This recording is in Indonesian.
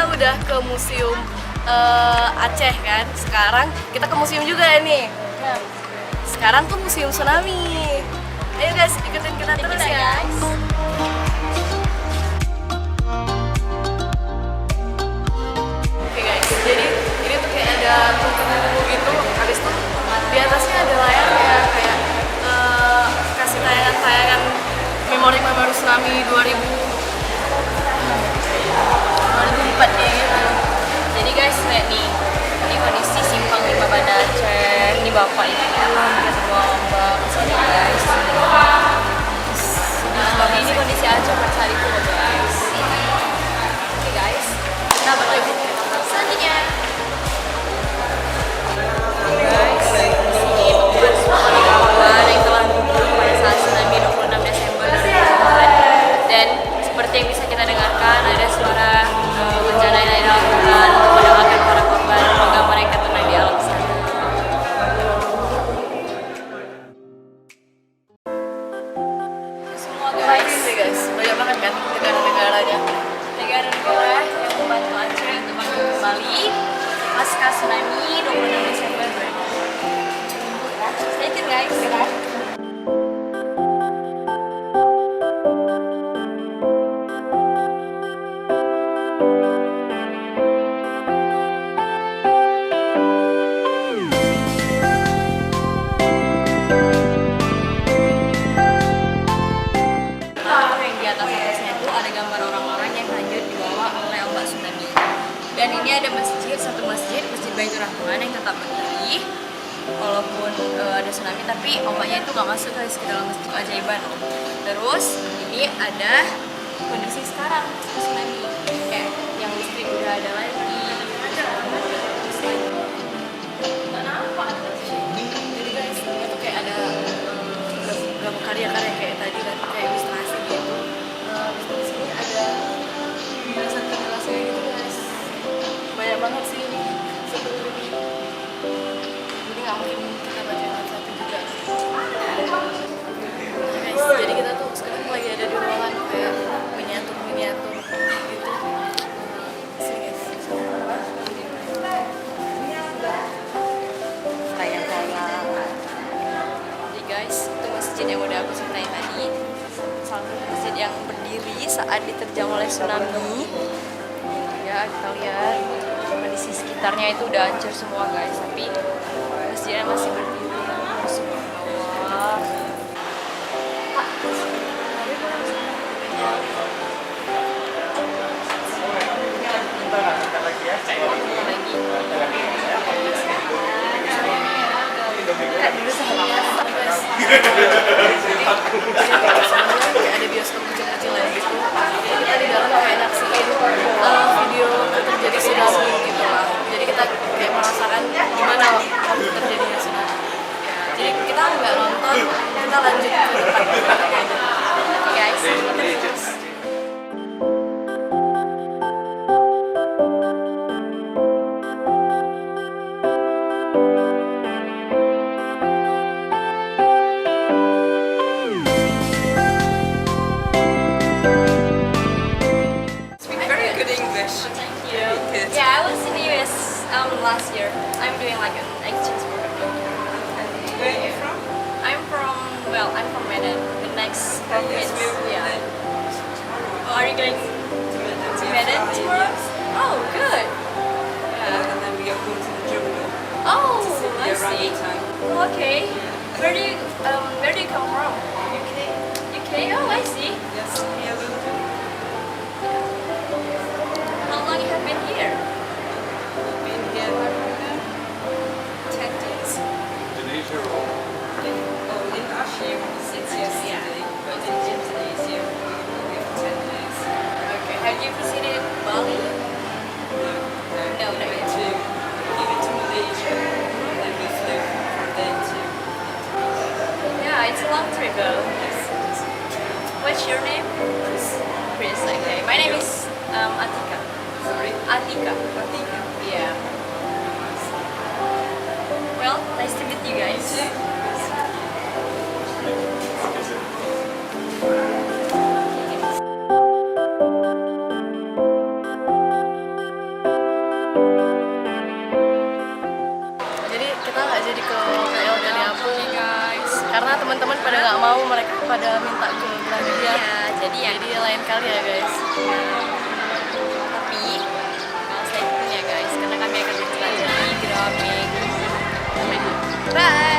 kita udah ke museum Aceh kan. Sekarang kita ke museum juga ya nih. Sekarang tuh museum tsunami. Ayo guys, ikutin kita terus ya guys. Oke guys, jadi ini tuh kayak ada tungku gitu. Habis itu di atasnya ada layar kayak kasih tayangan-tayangan memori tsunami 2004 ya gitu. Jadi guys, lihat nih, ini kondisi simpang 5 Banda Aceh. Ini bapak ini kita semua mbak sini guys. Ini kondisi Aceh pada saat itu guys. Oke guys, kita balik ke tempat selanjutnya. Guys, di sini tempat semua kawan yang telah gugur pada saat tsunami 26 Desember 2004. Dan seperti yang bisa kita dengarkan, ada suara bencana yang dilakukan untuk mendoakan para korban, semoga mereka tenang di alam sana. Semua guys, banyak banget kan negara-negaranya, negara-negara yang membantu Aceh untuk bangkit kembali pasca tsunami 26 Desember 2004. Stay tune guys. Dan ini ada masjid, satu masjid Baitur Rahman yang tetap berdiri walaupun ada tsunami, tapi ombaknya itu nggak masuk guys ke dalam masjid, keajaiban. Terus ini ada kondisi sekarang tsunami, kayak yang listrik udah ada lagi. Jadi guys, ini tuh kayak ada beberapa karya-karya kayak tadi kan, kayak ilustrasi gitu. Di sini ada penjelasan-penjelasan gitu guys. Banyak banget sih ini. Jadi nggak mungkin kita baca satu juga. Guys, jadi kita tuh sekarang lagi ada di ruangan kayak miniatur gitu. Sini guys. Jadi guys, itu masjid yang udah aku ceritain tadi. Salah satu masjid yang berdiri saat diterjang oleh tsunami. Ya, kita lihat kondisi sekitarnya itu udah hancur semua guys, tapi masjidnya masih berdiri. Subhanallah. Ada bioskop kecil-kecil ya gitu. Kita di dalam kayak nyaksiin video terjadi tsunami gitu lah. Jadi kita kayak merasakan gimana waktu terjadinya tsunami. Jadi kita nggak nonton, kita lanjut ke depan aja. Oke guys, terus. Yeah, I was in the US last year. I'm doing like an exchange program. Where are you from? I'm from Medan, the next province. Yeah. Oh, are you going to Medan tomorrow? Oh, good. Yeah. And then we are going to the jungle. Oh, To see I the see. orangutan. Okay. Where do you come from? UK? UK? Oh, I see. Yes, we are going to. How long you have been here? Been here 10 days. In Ashim, since yesterday, but in Indonesia, we have 10 days. Okay. Have you visited Bali? No, No, we not went yet. to even to Malaysia, and then we flew from there to Yeah, it's a long trip though. What's your name? Chris. Chris. Okay. My name is Atika. Sorry, Atika. Atika. Yeah. Well, nice to meet you guys. tahu mereka pada minta ke Gramedia. Iya, jadi Lain kali ya guys. tapi stay tune ya guys, karena kami akan menjelajahi Gramedia. Bye.